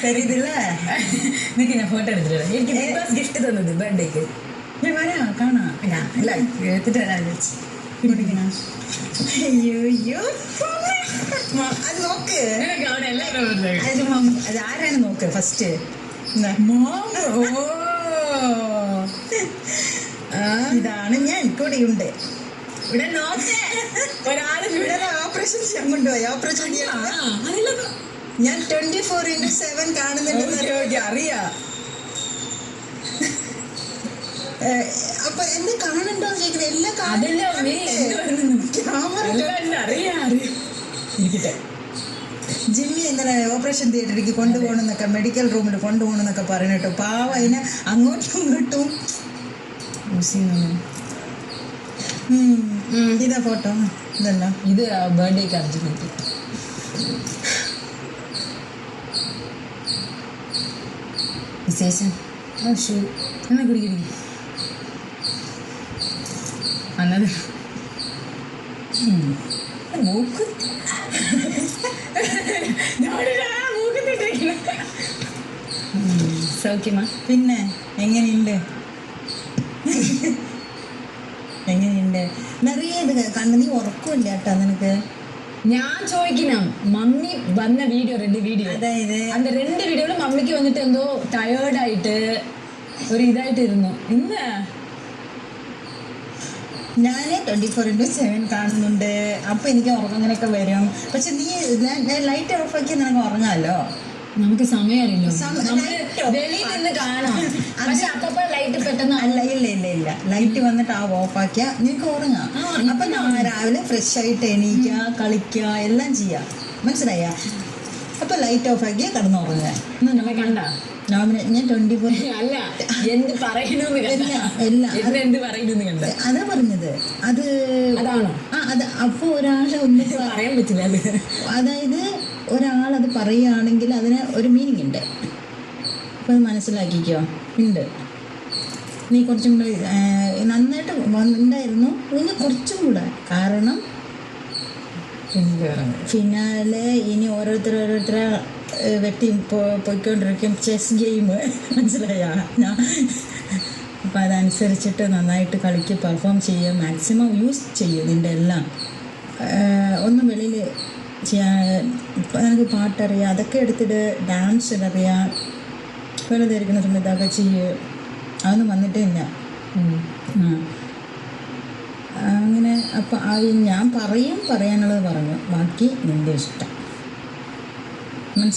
தெரியுதுல்ல. இன்னைக்கு நான் போட்டோ எடுத்துட்டு എനിക്ക് ബിഗ് ബോസ് ഗിഫ്റ്റ് തന്നത് ബർത്ത്ഡേക്ക്. ഞാൻ വരാം കാണാം. അല്ല എടുത്തിട്ട് വരാൻ വെച്ച് കുടിക്കണം. അയ്യോ അത് നോക്ക്. അവിടെ എല്ലാവരും അത് ആരാണ് നോക്ക് ഫസ്റ്റ്. ഇതാണ് ഞാൻ കൂടെയുണ്ട്. ഇവിടെ നോക്കേ ഇവിടെ ഓപ്പറേഷൻ ചെയ്യാൻ കൊണ്ടുപോയി. ഓപ്പറേഷൻ ഞാൻ 24/7 കാണുന്നുണ്ട്. അറിയാം. അപ്പൊ എന്നെ കാണണ്ടോ ചോദിക്കുന്നത് എല്ലാം ജിമ്മി ഇന്നലെ ഓപ്പറേഷൻ തിയേറ്ററിലേക്ക് കൊണ്ടുപോകണമെന്നൊക്കെ മെഡിക്കൽ റൂമിൽ കൊണ്ടുപോകണമെന്നൊക്കെ പറഞ്ഞിട്ടു. പാവ അതിനെ അങ്ങോട്ടും ഇങ്ങോട്ടും. ഇതാ ഫോട്ടോ. ഇതല്ല ഇത് ബർത്ത്ഡേക്ക് അർജുനക്ക്. വിശേഷം ഷൂ എന്നാ കുടിക്കടി അന്നത് മൂക്ക് സൗഖ്യമാ. പിന്നെ എങ്ങനെയുണ്ട് നിറയെ ഇത് കണ്ട്. നീ ഉറക്കമില്ല കേട്ടോ നിനക്ക്. ഞാൻ ചോദിക്കണം മമ്മി വന്ന വീഡിയോ 2 വീഡിയോ, അതായത് அந்த 2 വീഡിയോയിലും മമ്മിക്ക് വന്നിട്ട് എന്തോ ടയേർഡായിട്ട് ഒരു ഇതായിട്ടിരുന്നു. ഇന്ന് ഞാൻ 24/7 കാണുന്നുണ്ട്. അപ്പൊ എനിക്ക് ഉറങ്ങാനൊക്കെ വരും. പക്ഷെ നീ ലൈറ്റ് ഓഫാക്കി നിനക്ക് ഉറങ്ങാമല്ലോ. നമുക്ക് സമയമല്ലോ, വെളിയിൽ നിന്ന് കാണാം. പക്ഷെ അപ്പൊ ലൈറ്റ് പെട്ടെന്ന് ഇല്ല ലൈറ്റ് വന്നിട്ട് ഓഫാക്കിയ നിനക്ക് ഉറങ്ങാം. അപ്പൊ രാവിലെ ഫ്രഷ് ആയിട്ട് എണീക്കുക, കളിക്കുക, എല്ലാം ചെയ്യാം. മനസ്സിലായ? അപ്പൊ ലൈറ്റ് ഓഫാക്കിയ കിടന്നുറങ്ങുക. കണ്ട ഞാൻ 24 അല്ല എന്ത് പറയണെന്ന് എന്ത് പറയുന്നു കണ്ട. അതാ പറഞ്ഞത്. അത് അതാണോ? അത് അപ്പൊ ഒരാളെ ഒന്നും പറയാൻ പറ്റില്ല. അതായത് ഒരാളത് പറയുകയാണെങ്കിൽ അതിന് ഒരു മീനിങ് ഉണ്ട്. അപ്പോൾ അത് മനസ്സിലാക്കിക്കോ. ഉണ്ട്. നീ കുറച്ചും കൂടെ നന്നായിട്ട് ഉണ്ടായിരുന്നു. ഇനി കുറച്ചും കൂടെ. കാരണം ഫിനാലെ ഇനി ഓരോരുത്തരെ വെട്ടി പോയിക്കൊണ്ടിരിക്കും. ചെസ് ഗെയിം മനസ്സിലായ ഞാൻ. അപ്പം അതനുസരിച്ചിട്ട് നന്നായിട്ട് കളിക്ക്, പെർഫോം ചെയ്യുക, മാക്സിമം യൂസ് ചെയ്യും നിൻ്റെ എല്ലാം. ഒന്നും വെളിയിൽ ചെയ്യാൻ എനിക്ക് പാട്ടറിയാം, അതൊക്കെ എടുത്തിട്ട് ഡാൻസ് അറിയാം. വെറുതെ ഇരിക്കുന്ന സമയത്ത് അതൊക്കെ ചെയ്യുക. അതൊന്നും വന്നിട്ടേ ഇല്ല. അങ്ങനെ അപ്പം ഞാൻ പറയാനുള്ളത് പറഞ്ഞു. ബാക്കി നിൻ്റെ ഇഷ്ടം.